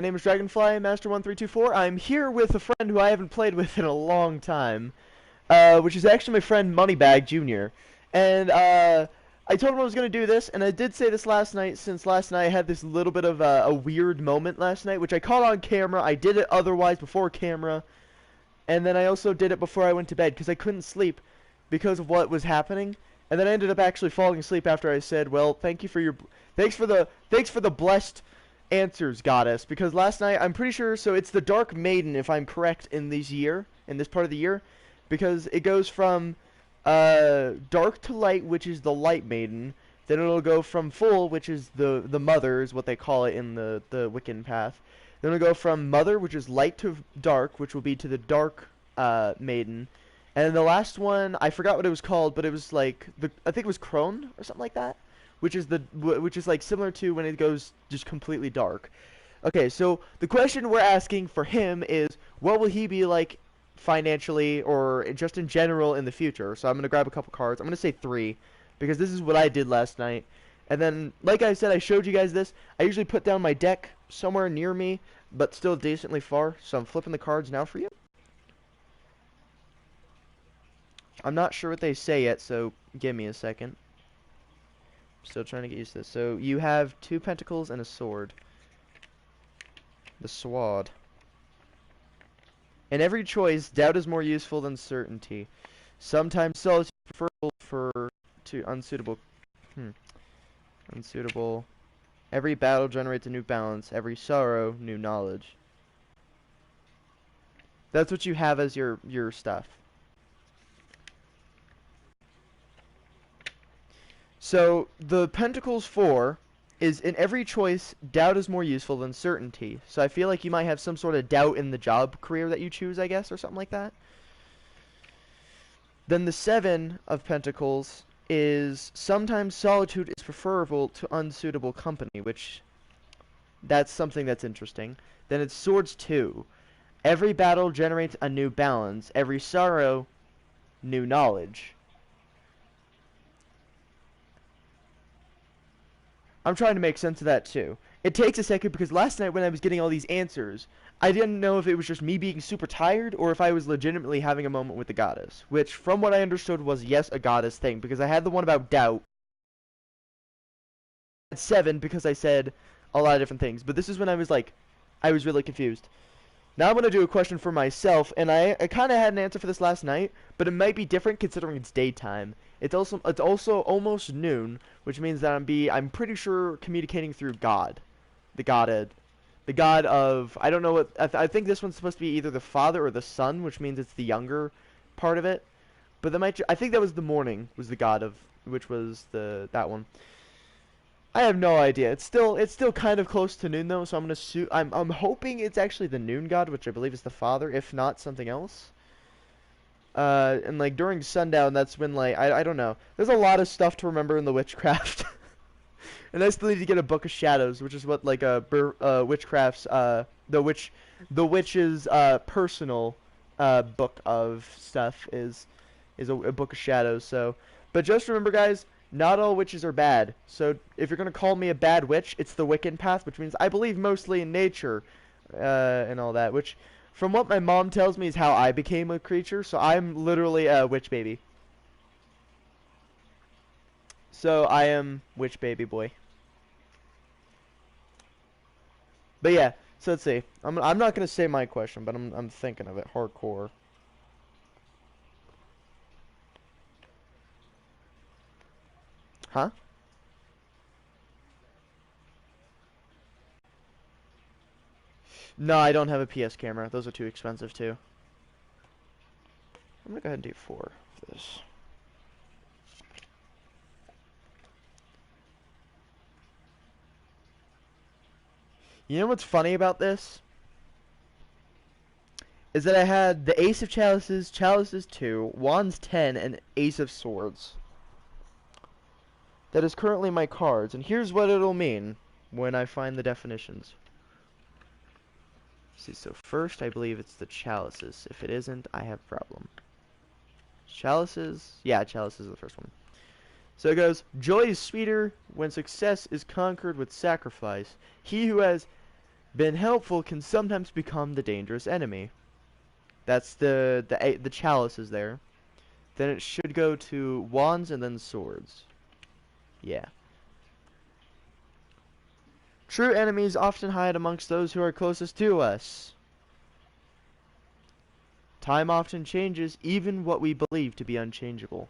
My name is Dragonfly Master1324. I'm here with a friend who I haven't played with in a long time, which is actually my friend Moneybag Jr. And I told him I was going to do this, and I did say this last night, since last night I had this little bit of a weird moment last night, which I caught on camera. I did it otherwise before camera, and then I also did it before I went to bed, because I couldn't sleep because of what was happening. And then I ended up actually falling asleep after I said, well, thanks for the blessed answers, goddess, because last night I'm pretty sure, so it's the Dark Maiden, if I'm correct, in this part of the year, because it goes from dark to light, which is the Light Maiden, then it'll go from full, which is the mother, is what they call it in the Wiccan path, then it'll go from mother, which is light, to dark, which will be to the Dark Maiden, and then the last one, I forgot what it was called, but it was like I think it was Crone or something like that, which is like similar to when it goes just completely dark. Okay, so the question we're asking for him is, what will he be like financially or just in general in the future? So I'm gonna grab a couple cards. I'm gonna say 3 because this is what I did last night. And then, like I said, I showed you guys this. I usually put down my deck somewhere near me, but still decently far. So I'm flipping the cards now for you. I'm not sure what they say yet, so give me a second. Still trying to get used to this. So you have 2 pentacles and a sword. The sword. In every choice, doubt is more useful than certainty. Sometimes solitude is preferable to unsuitable. Unsuitable. Every battle generates a new balance. Every sorrow, new knowledge. That's what you have as your stuff. So the Pentacles 4 is, in every choice, doubt is more useful than certainty. So I feel like you might have some sort of doubt in the job career that you choose, I guess, or something like that. Then the 7 of Pentacles is, sometimes solitude is preferable to unsuitable company, which, that's something that's interesting. Then it's Swords 2. Every battle generates a new balance. Every sorrow, new knowledge. I'm trying to make sense of that too. It takes a second because last night when I was getting all these answers, I didn't know if it was just me being super tired or if I was legitimately having a moment with the goddess. Which, from what I understood, was yes, a goddess thing. Because I had the one about doubt. I had 7 because I said a lot of different things. But this is when I was like, I was really confused. Now I'm going to do a question for myself, and I kind of had an answer for this last night, but it might be different considering it's daytime. It's also almost noon, which means that I'm pretty sure communicating through God, the God of, I don't know what, I think this one's supposed to be either the father or the son, which means it's the younger part of it. But I think that was the morning was the God of, which was that one. I have no idea. It's still kind of close to noon though, so I'm hoping it's actually the noon god, which I believe is the father, if not something else. And like during sundown, that's when like I don't know. There's a lot of stuff to remember in the witchcraft. And I still need to get a Book of Shadows, which is what like witchcraft's the witch's personal book of stuff is a Book of Shadows. So, but just remember, guys, not all witches are bad. So if you're gonna call me a bad witch, it's the Wiccan path, which means I believe mostly in nature, and all that. Which, from what my mom tells me, is how I became a creature. So I'm literally a witch baby. So I am witch baby boy. But yeah, so let's see. I'm not gonna say my question, but I'm thinking of it hardcore. Huh? No, I don't have a PS camera. Those are too expensive too. I'm gonna go ahead and do 4 for this. You know what's funny about this? Is that I had the Ace of Chalices, Chalices 2, Wands 10, and Ace of Swords. That is currently my cards, and here's what it'll mean when I find the definitions. See, so first I believe it's the Chalices. If it isn't, I have a problem. Chalices? Yeah, Chalices is the first one. So it goes, joy is sweeter when success is conquered with sacrifice. He who has been helpful can sometimes become the dangerous enemy. That's the chalice is there. Then it should go to wands and then swords. Yeah. True enemies often hide amongst those who are closest to us. Time often changes even what we believe to be unchangeable.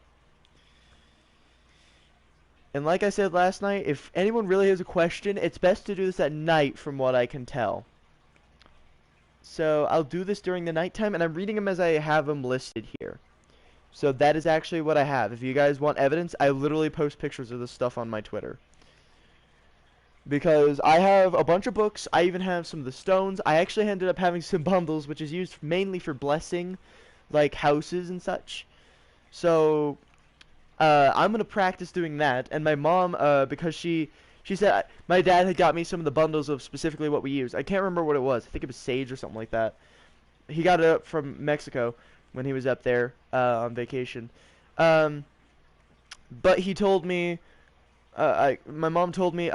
And like I said last night, if anyone really has a question, it's best to do this at night from what I can tell. So I'll do this during the nighttime, and I'm reading them as I have them listed here. So that is actually what I have. If you guys want evidence, I literally post pictures of this stuff on my Twitter. Because I have a bunch of books, I even have some of the stones. I actually ended up having some bundles, which is used mainly for blessing, like houses and such. So I'm gonna practice doing that, and my mom, because she said my dad had got me some of the bundles of specifically what we use. I can't remember what it was. I think it was sage or something like that. He got it up from Mexico when he was up there on vacation. But he told me, my mom told me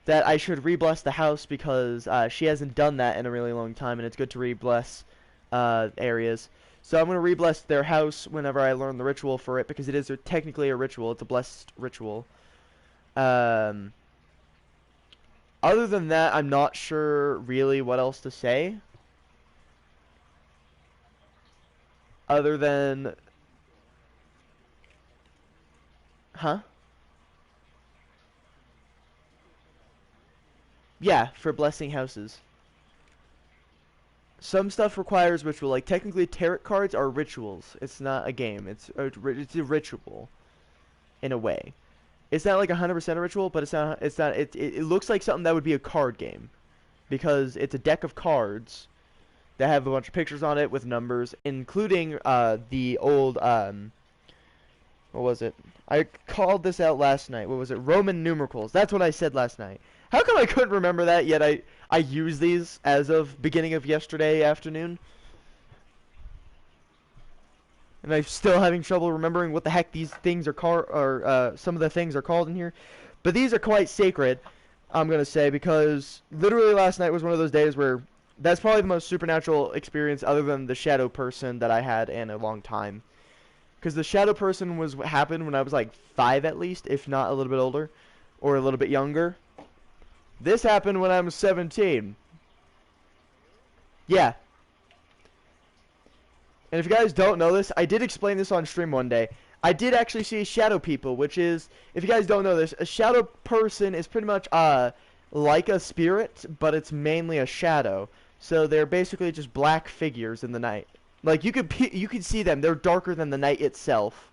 that I should re-bless the house because she hasn't done that in a really long time, and it's good to re-bless areas. So I'm going to re-bless their house whenever I learn the ritual for it, because it is technically a ritual. It's a blessed ritual. Other than that, I'm not sure really what else to say. Other than... Huh? Yeah, for blessing houses. Some stuff requires ritual. Like, technically, tarot cards are rituals. It's not a game. It's a ritual, in a way. It's not like 100% a ritual, but it's not. It looks like something that would be a card game, because it's a deck of cards that have a bunch of pictures on it with numbers, including the old what was it? I called this out last night. What was it? Roman numerals. That's what I said last night. How come I couldn't remember that yet? I use these as of beginning of yesterday afternoon. And I'm still having trouble remembering what the heck these things are called, or some of the things are called in here. But these are quite sacred, I'm going to say, because literally last night was one of those days where that's probably the most supernatural experience other than the shadow person that I had in a long time. Because the shadow person happened when I was like 5 at least, if not a little bit older, or a little bit younger. This happened when I was 17. Yeah. And if you guys don't know this, I did explain this on stream one day. I did actually see shadow people, which is, if you guys don't know this, a shadow person is pretty much like a spirit, but it's mainly a shadow. So they're basically just black figures in the night. Like, you could see them. They're darker than the night itself.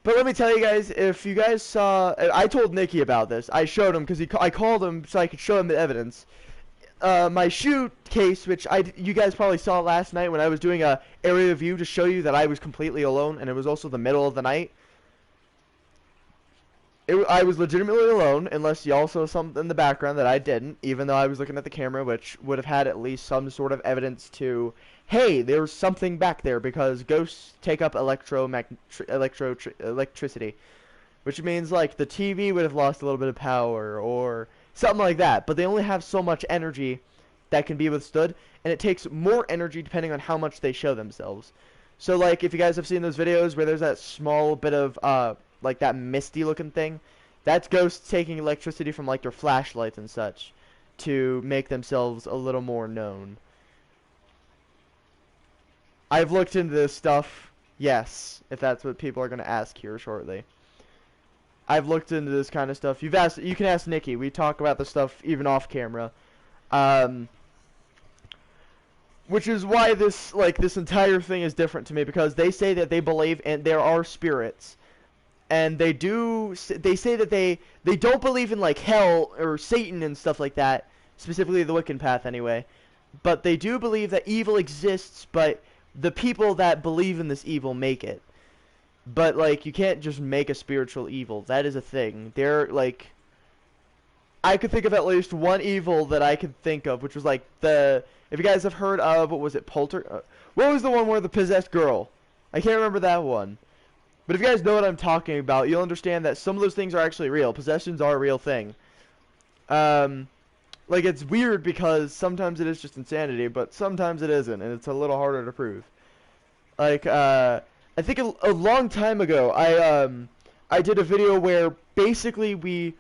But let me tell you guys, if you guys saw... I told Nikki about this. I showed him, because I called him so I could show him the evidence. My shoe case, which you guys probably saw last night when I was doing a area view to show you that I was completely alone, and it was also the middle of the night. I was legitimately alone, unless y'all saw something in the background that I didn't, even though I was looking at the camera, which would have had at least some sort of evidence to, hey, there's something back there, because ghosts take up electricity, which means, like, the TV would have lost a little bit of power, or something like that, but they only have so much energy that can be withstood, and it takes more energy depending on how much they show themselves. So, like, if you guys have seen those videos where there's that small bit of, like that misty looking thing, that's ghosts taking electricity from like their flashlights and such to make themselves a little more known. I've looked into this stuff, yes, if that's what people are going to ask here shortly. I've looked into this kind of stuff. You can ask Nikki. We talk about this stuff even off camera. Which is why this entire thing is different to me, because they say that they believe and there are spirits. And they say that they don't believe in like hell or Satan and stuff like that, specifically the Wiccan path anyway. But they do believe that evil exists, but the people that believe in this evil make it. But like, you can't just make a spiritual evil. That is a thing. They're like, I could think of at least one evil that I could think of, which was like if you guys have heard of, what was it, what was the one where the possessed girl? I can't remember that one. But if you guys know what I'm talking about, you'll understand that some of those things are actually real. Possessions are a real thing. Like Like, it's weird because sometimes it is just insanity, but sometimes it isn't, and it's a little harder to prove. Like, I think a long time ago, I did a video where basically we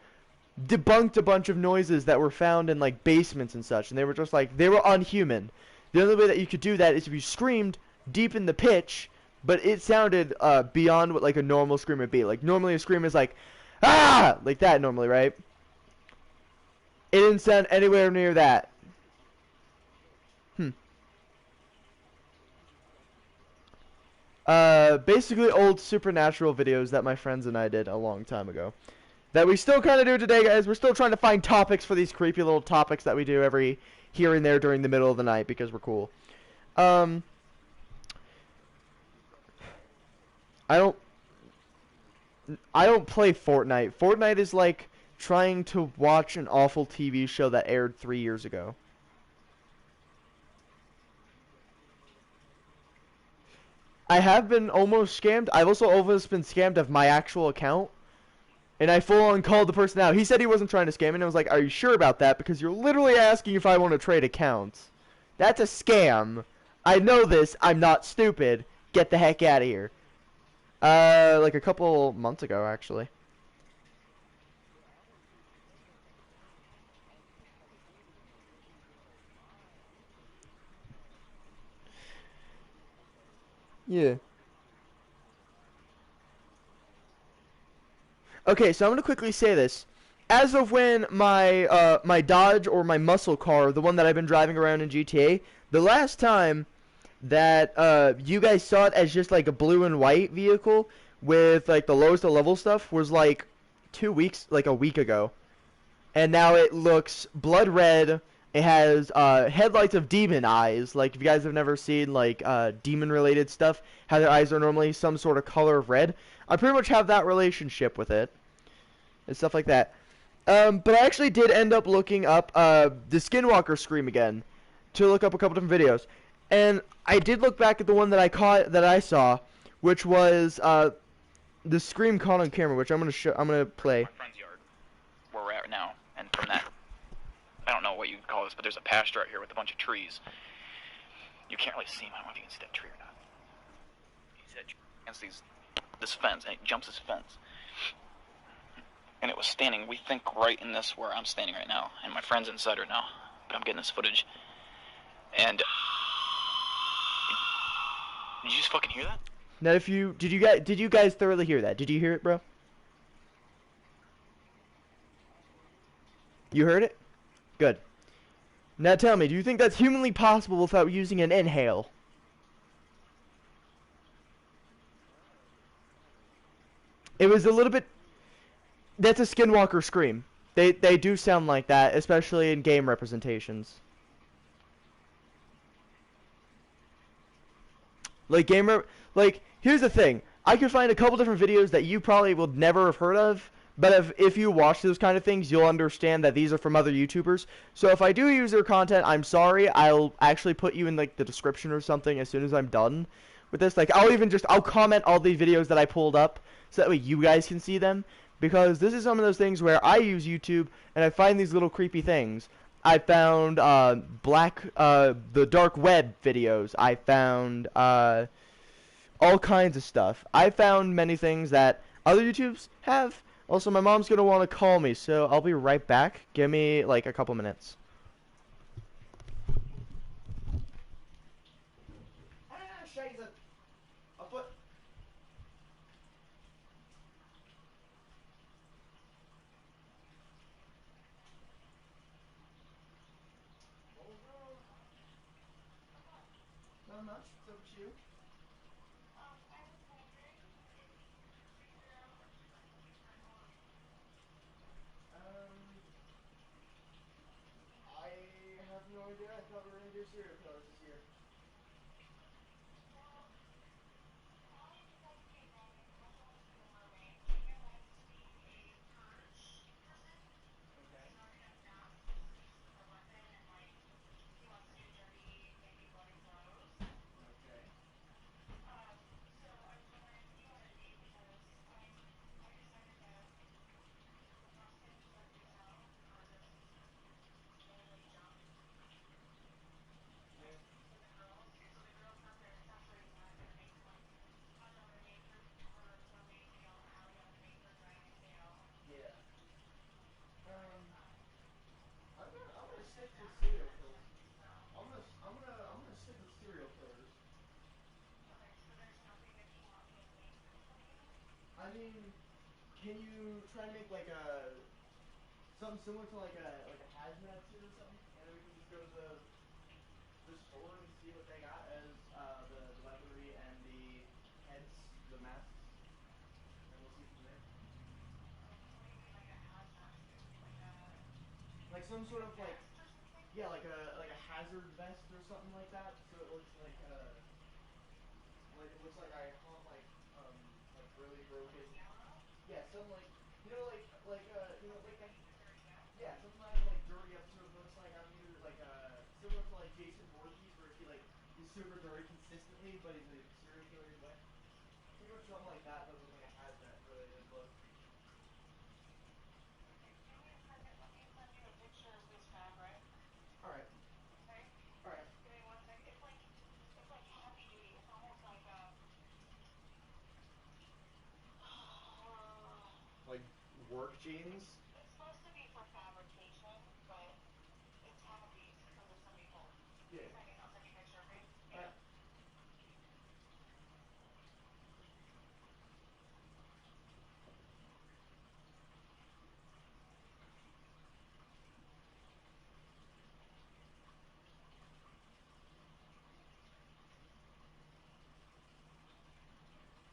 debunked a bunch of noises that were found in like basements and such, and they were just like they were unhuman. The only way that you could do that is if you screamed deep in the pitch, but it sounded beyond what like a normal scream would be. Like normally a scream is like ah like that normally, right? It didn't sound anywhere near that. Hmm. Basically old supernatural videos that my friends and I did a long time ago. That we still kind of do today, guys. We're still trying to find topics for these creepy little topics that we do every here and there during the middle of the night because we're cool. Um, I don't, I don't play Fortnite. Fortnite is like trying to watch an awful TV show that aired 3 years ago. I have been almost scammed. I've also almost been scammed of my actual account. And I full on called the person out. He said he wasn't trying to scam me, and I was like, "Are you sure about that? Because you're literally asking if I want to trade accounts. That's a scam. I know this. I'm not stupid. Get the heck out of here." Like a couple months ago, actually. Yeah. Okay, so I'm gonna quickly say this. As of when my Dodge or my muscle car, the one that I've been driving around in GTA, the last time that you guys saw it as just like a blue and white vehicle with like the lowest of level stuff was like 2 weeks, like a week ago. And now it looks blood red. It has headlights of demon eyes. Like if you guys have never seen like demon related stuff, how their eyes are normally some sort of color of red. I pretty much have that relationship with it and stuff like that. But I actually did end up looking up the Skinwalker Scream again to look up a couple different videos, and I did look back at the one that I saw, which was the Scream caught on camera, which I'm gonna play. My friend's yard, where we're at now, and from that, I don't know what you'd call this, but there's a pasture out here with a bunch of trees. You can't really see him. I don't know if you can see that tree or not. He's against this fence, and he jumps this fence. And it was standing, we think, right in this where I'm standing right now, and my friend's inside right now, but I'm getting this footage. And did you just fucking hear that? Now, if you did you guys thoroughly hear that? Did you hear it, bro? You heard it? Good. Now tell me, do you think that's humanly possible without using an inhale? It was a little bit. That's a Skinwalker scream. They do sound like that, especially in game representations. Like here's the thing. I could find a couple different videos that you probably would never have heard of, but if you watch those kind of things, you'll understand that these are from other YouTubers. So if I do use their content, I'm sorry. I'll actually put you in like the description or something as soon as I'm done with this. Like I'll comment all the videos that I pulled up so that way you guys can see them, because this is some of those things where I use YouTube and I find these little creepy things. I found the dark web videos. I found all kinds of stuff. I found many things that other YouTubes have. Also, my mom's gonna want to call me, so I'll be right back. Give me like a couple minutes. Not much. What's up with you? I have no idea. I thought we were gonna do serial killers this year. with serial kills. I'm gonna stick with serial killers. Okay, so there's nothing that you want me to make for you? I mean, can you try to make like a something similar to like a hazmat suit or something, and then we can just go to the store and see what they got as the weaponry and the heads, the masks, and we'll see from there. What do you mean, like a hazmat suit? Like some Like sort a of like, vest or something? yeah, like a hazard vest or something like that, so it looks like it looks like I hunt like really Like broken. yellow? Yeah, some like like Something the that you can dirty up? yeah, something I can like dirty up so it looks like I'm either like similar to like Jason Voorhees where he's super dirty consistently, but he's a serial killer either way. Pretty much something like that, but with like a hazmat related look. Okay, give me a second. Let me send you a picture of this fabric. All right, Okay? all right. Give me one second. It's like heavy duty. It's almost like Like work jeans. it's supposed to be for fabrication, but it's heavy because of some people. Give me Yeah. a second. I'll send you a picture, okay? All right.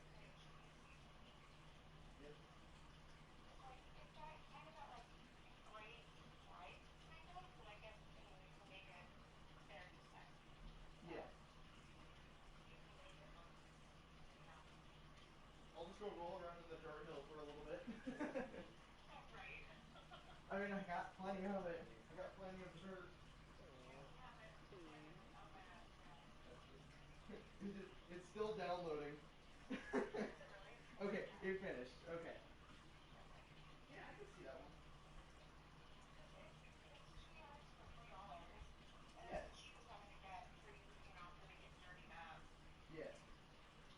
Okay, should you see something? Yep. It's got kind of got like gray stripes, kind of, but I guess to make it fair to say. Yeah. You can make it look, you know, I'll just go roll around in the dirt hill for a little bit. right. I mean, I got plenty of it. I got plenty of dirt. I only have it literally on my desk. It's still downloading. Is it really? Okay, it finished. Okay. Okay. Yeah, I can see that one. Because it's 2 yards for $3, and it's Yeah. the cheapest I'm gonna get for you, to make it dirty up. Yeah.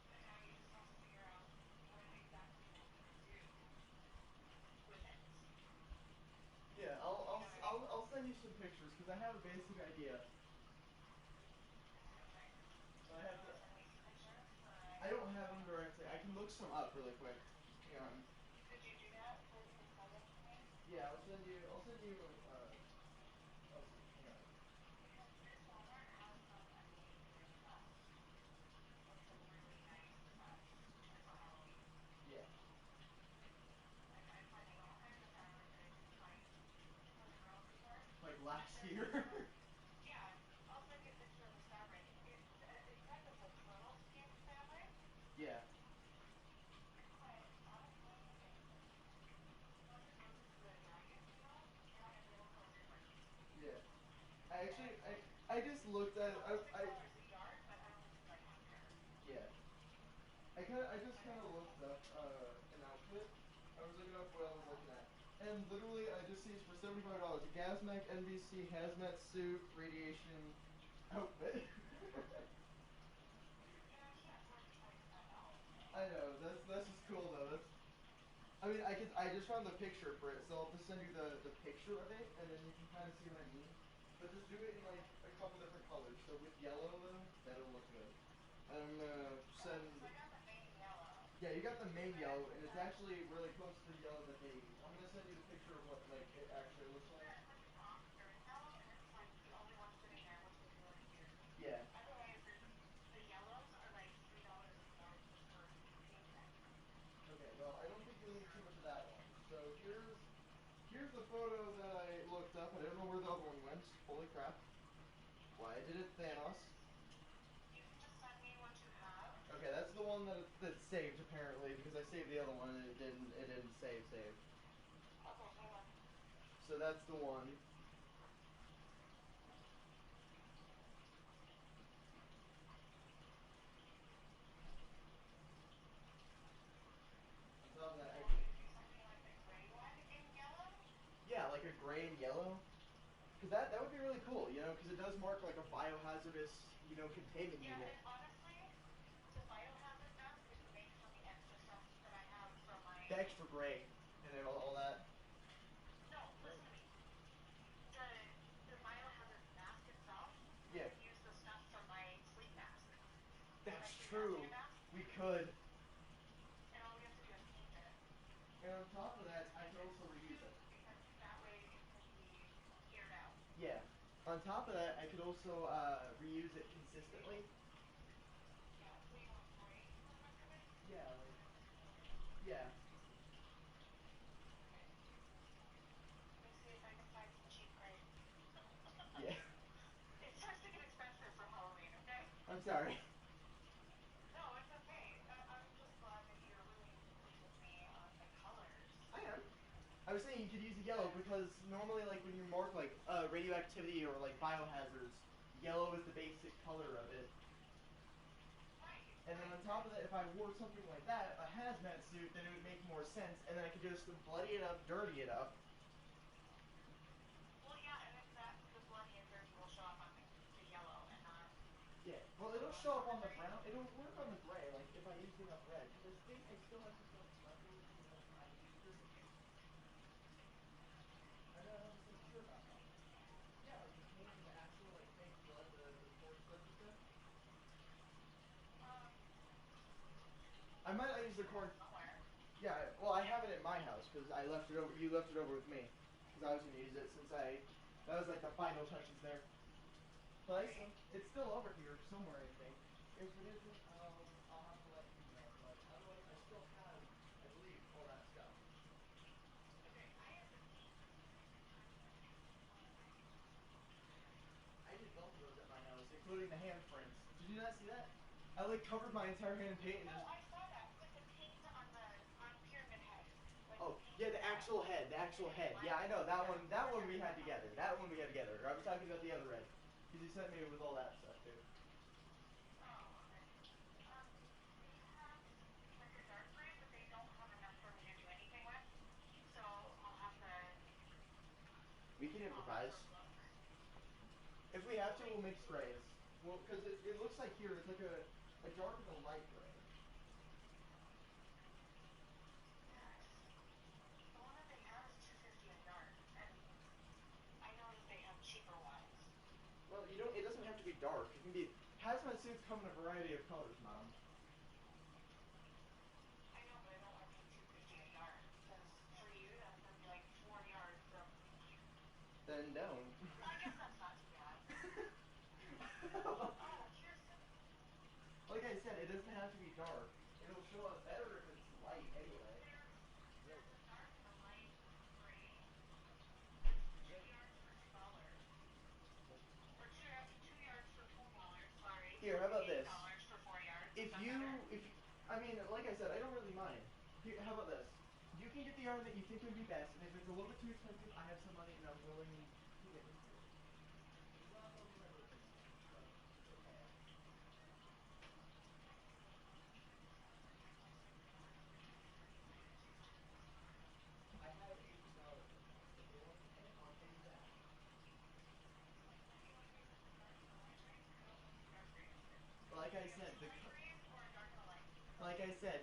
And now you just have to figure out what exactly you want me to do with it. Yeah, You know what I mean? I'll send you some pictures because I have a basic idea, Okay. but I Do you have want to. to send me some pictures so that I I can don't have show? them directly. I can look some up really quick. Hang on. Could you do that so that you can send them to me? Yeah, I'll send you. I'll send you. I'll see. Hang on. Because this Walmart has some amazing stuff. Like some really nice stuff for Halloween. Yeah. Like I'm finding all kinds of fabric that I didn't find for the girls before. Like Like last there's year. this one. Yeah, I'll send you a picture of this fabric. It's kind of a turtle skin fabric, Yeah. but honestly, once it goes into the jacket, it looks so different. Yeah. I And actually it's like I just looked it's at it. almost $6 a yard, but I don't think I care. Yeah. I just kind of looked up an outfit. I was looking up what I was looking at, and literally I just see it's for $75. A Gazmac NBC hazmat suit radiation outfit. I can't afford to tell you that now. I know that's just cool though. I mean I just found the picture for it, so I'll just send you the picture of it, and then you can kind of see what I mean. But just do it in like a couple different colors. So with yellow though, that'll look good. I'm gonna Okay, send. so I got the main yellow. Yeah, you got the main But yellow, and it's actually really close to the yellow that they use. I'm gonna send you the picture of what like it actually looks like. the top, there's yellow, and it's like the only one sitting there, which is really weird. Yeah. Otherwise, the yellows are like $3 more just for basic. Okay. Well, I don't think you'll need too much of that one. So here's the photo that I looked up. I don't know where the other one went. Holy crap! Why did it Thanos? You can just send me what you have. Okay, that's the one that saved apparently because I saved the other one and it didn't save. Okay, hang on. So that's the one. On top of that, So I want can me to do something like the gray one in yellow? yeah, like a gray and yellow. Because that would be really cool, because it does mark like a biohazardous, containment Yeah, unit. and honestly, the biohazard mask is to make from the extra stuff that I have from my. The extra gray and then all that. No, listen to me. The biohazard On top of that, I could also reuse it consistently. Yeah, so you want gray for the rest of it? Yeah, like yeah, Okay. Let me see if I can find some cheap gray. yeah. It starts to get expensive for Halloween, okay? I'm sorry. No, it's okay. I'm just glad that you're willing to work with me on the colors. I am. I was saying you could use the yellow because normally, like when you mark like radioactivity or like biohazards, yellow is the basic color of it. Right, And then right, on top right. of that, if I wore something like that, a hazmat suit, then it would make more sense. And then I could just bloody it up, dirty it up. Well, yeah, and then the bloody and dirty will show up on the yellow and not Yeah. Well, it'll not show on up the on the gray. brown. It'll work on the gray, like if I used enough red. Because I think I still have some leftovers from when I used this. I'm not 100% sure about that. Yeah, like the paint and the actual like fake blood, the cornstarch. Um, I might not I'm use the sure corn. it's somewhere. Yeah, well, I have it at my house because I left it over. You left it over with me because I was gonna use it since that was like the final touches there. But Okay. it's still over here somewhere, I think. If it isn't, I'll have to let you know. But otherwise, I still have, I believe, all that stuff. Okay, I have the paint on my I did both of those at my house, including the handprints. Did you not see that? I like covered my entire hand in paint and No, just. I saw that, but the paint on Pyramid Head. Like the Oh paint yeah, the that actual head, the yeah, actual yeah, head. I Yeah, I know that yeah, one. That we're one we talking had about that together. one. That one we had together. I was talking about the other red because you sent me with all that stuff too. Oh, okay. They have like a dark gray, but they don't have enough for me to do anything with. So We can I'll have to improvise. look. If we have to, Okay. we'll make sprays. Well, because it looks like here it's like a dark and a light gray. Yeah, it's just the one that they have is 250 a yard, and I know that they have cheaper ones. Well, you don't. It doesn't have to be dark. It can be. Hazmat suits come in a variety of colors, Mom. I know, but I don't want to pay 250 a yard because for you that's gonna be like 4 yards of. Then don't. I guess that's not too bad. Oh, here's some. Like I said, it doesn't have to be dark. It'll show up better if it's light anyway. There's a dark and a light gray. 2 yards for $2. Or 2 yards for $4. Sorry, Here, so how about this? $8 for 4 yards. Is If that better? if I mean, like I said, I don't really mind. Here, how about this? You can get the yarn that you think would be best, and if it's a little bit too expensive, I have some money and I'm willing to give it to you. It's not over my birthday month, but it's okay. I have $18 in there. If you want to pay it, I'll pay you back. Do you want to pay for some dark and a light gray? I don't know if the dark gray is good. Like I Do you have said, two light grays or a dark and a light? like I said,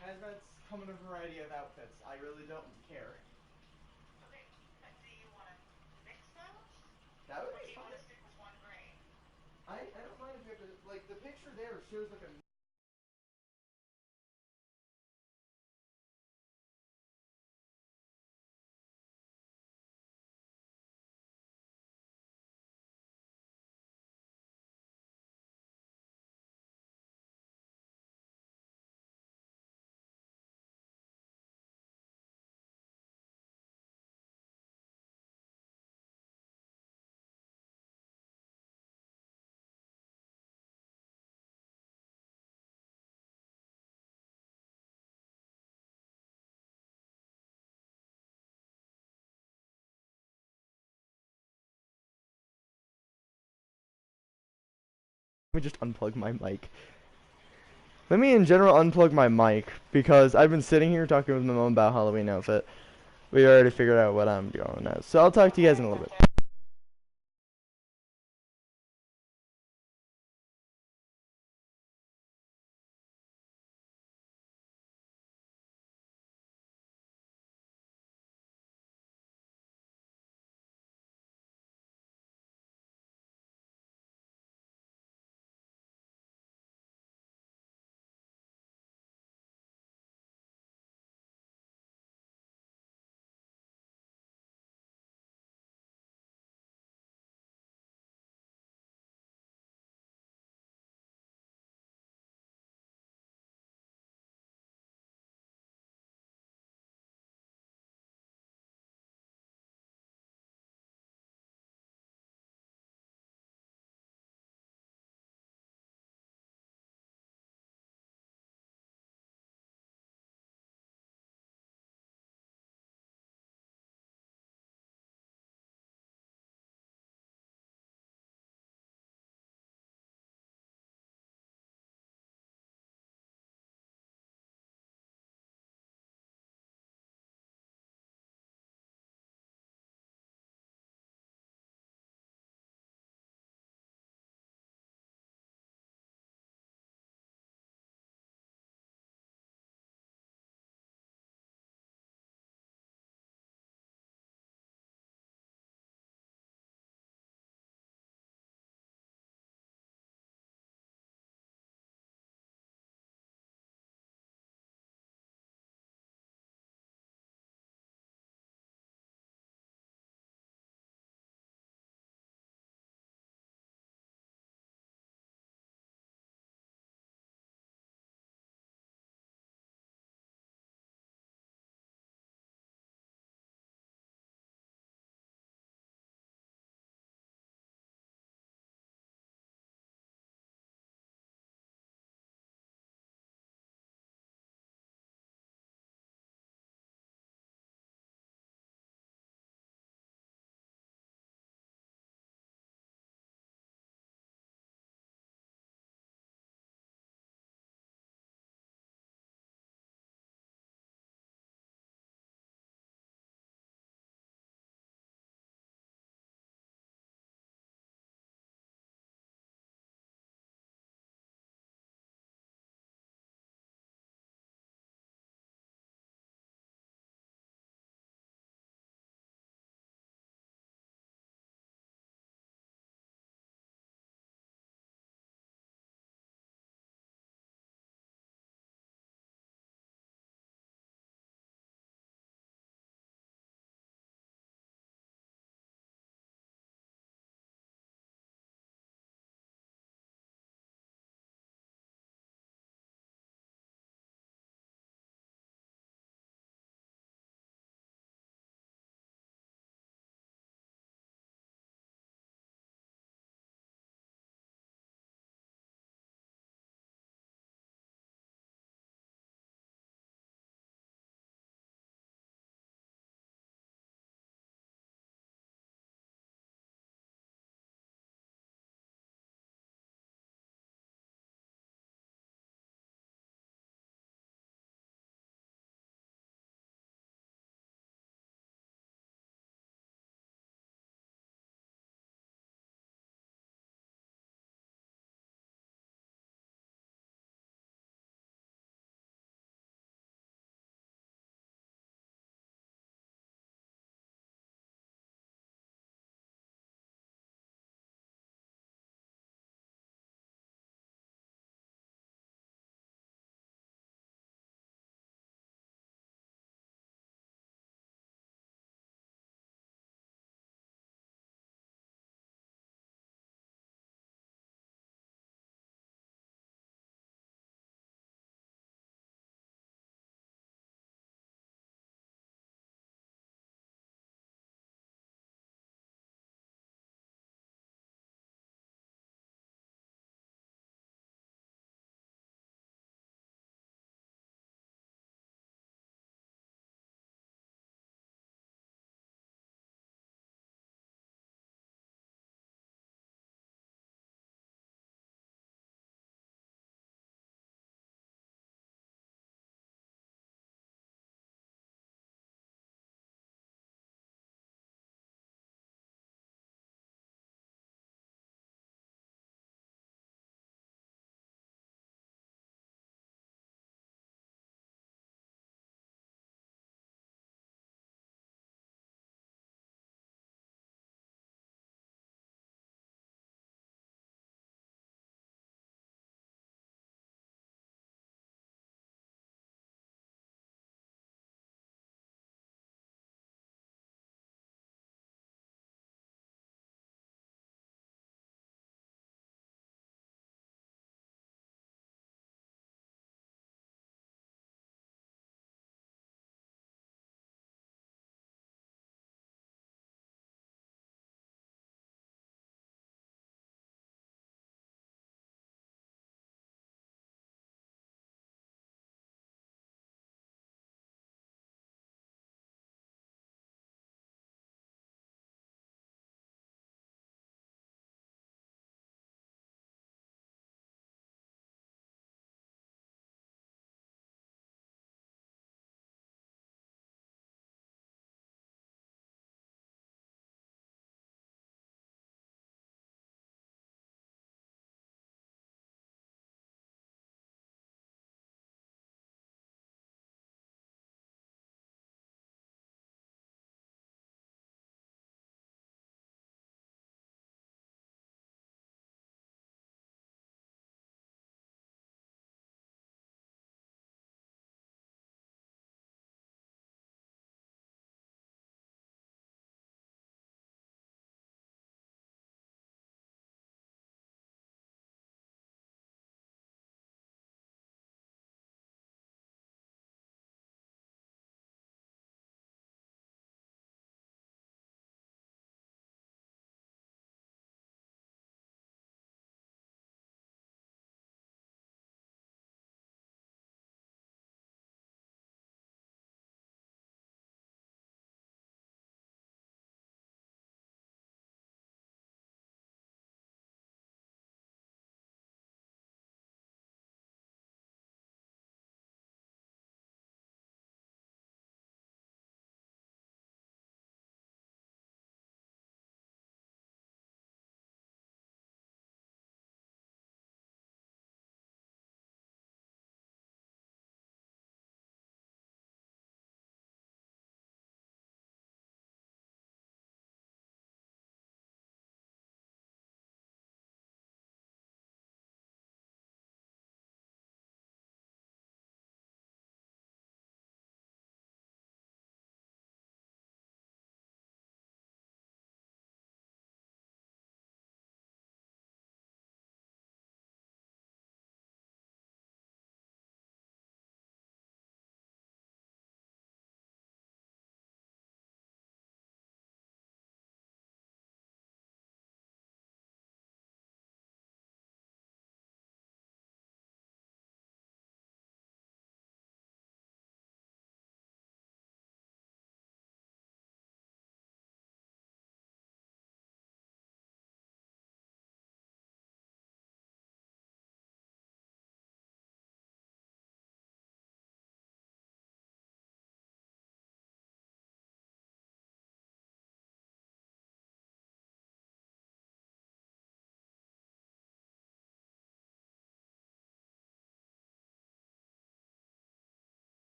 hazmats come in a variety of outfits. I really don't care. Okay, but do you want to mix those? That would Or be do you want fine. to stick with one gray? I don't mind if you have to like the picture there shows like a Let me just unplug my mic. Let me in general unplug my mic because I've been sitting here talking with my mom about Halloween outfit. We already figured out what I'm going as. So I'll talk to you guys in a little bit.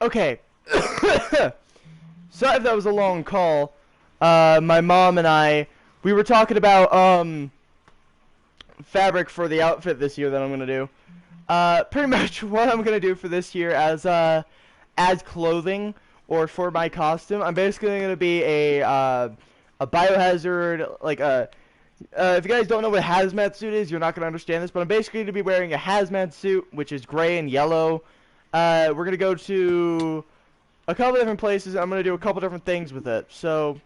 Okay. Sorry if that was a long call. My mom and I, we were talking about fabric for the outfit this year that I'm gonna do. Pretty much what I'm gonna do for this year as clothing or for my costume, I'm basically gonna be a biohazard, like if you guys don't know what a hazmat suit is, you're not gonna understand this, but I'm basically gonna be wearing a hazmat suit, which is gray and yellow. We're gonna go to a couple different places. I'm gonna do a couple different things with it. So,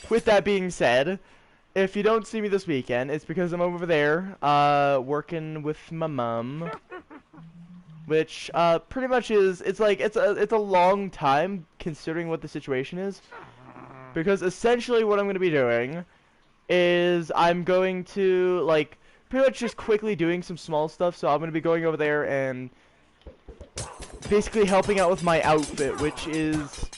with that being said, if you don't see me this weekend, it's because I'm over there, working with my mom, which, pretty much is, it's a long time considering what the situation is, because essentially what I'm going to be doing is I'm going to, like, pretty much just quickly doing some small stuff, so I'm going to be going over there and basically helping out with my outfit, which is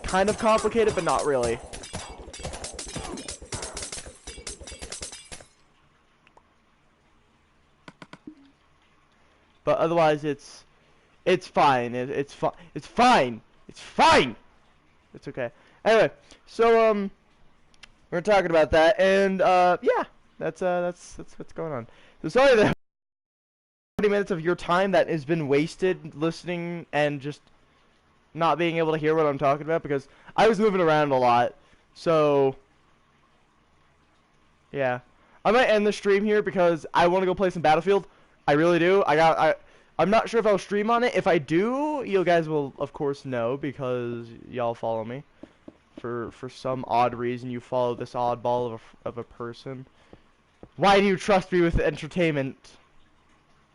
kind of complicated, but not really. But otherwise, it's fine. It's fine. It's fine. It's fine. It's okay. Anyway, so we're talking about that, and yeah, that's what's going on. So sorry that 20 minutes of your time that has been wasted listening and just not being able to hear what I'm talking about, because I was moving around a lot. So yeah, I might end the stream here because I want to go play some Battlefield. I really do. I'm not sure if I'll stream on it. If I do, you guys will of course know, because y'all follow me. For some odd reason, you follow this oddball of a person. Why do you trust me with entertainment?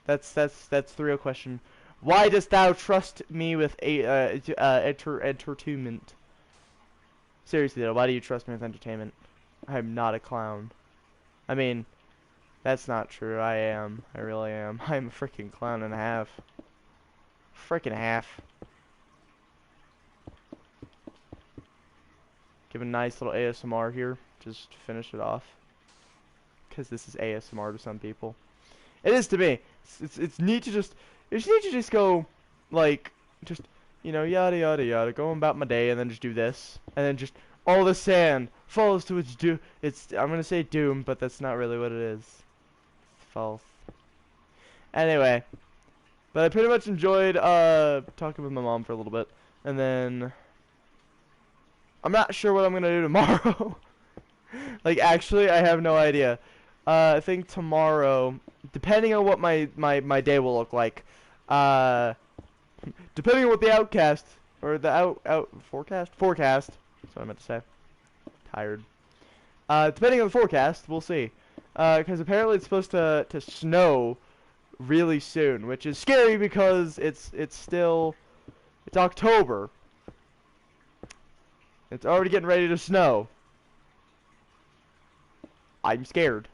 That's the real question. Why dost thou trust me with entertainment? Seriously though, why do you trust me with entertainment? I'm not a clown. I mean, that's not true. I am. I really am. I'm a freaking clown and a half. Freaking half. Give a nice little ASMR here. Just to finish it off. Because this is ASMR to some people. It is to me. It's neat to just... It's neat to just go, like, just, you know, yada yada yada, go about my day, and then just do this. And then just, all the sand falls to its doom. I'm gonna say doom, but that's not really what it is. It's false. Anyway. But I pretty much enjoyed, talking with my mom for a little bit. And then... I'm not sure what I'm gonna do tomorrow. Like, actually, I have no idea. I think tomorrow, depending on what my day will look like, depending on what the outcast, or the forecast? Forecast, that's what I meant to say. Tired. Depending on the forecast, we'll see. Because apparently it's supposed to snow really soon, which is scary because it's October. It's already getting ready to snow. I'm scared.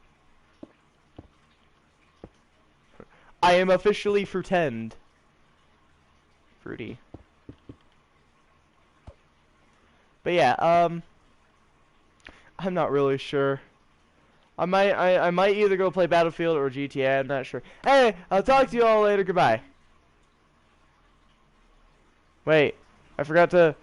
I am officially fruitend. Fruity. But yeah, I'm not really sure. I might either go play Battlefield or GTA, I'm not sure. Hey, I'll talk to you all later, goodbye. Wait, I forgot to,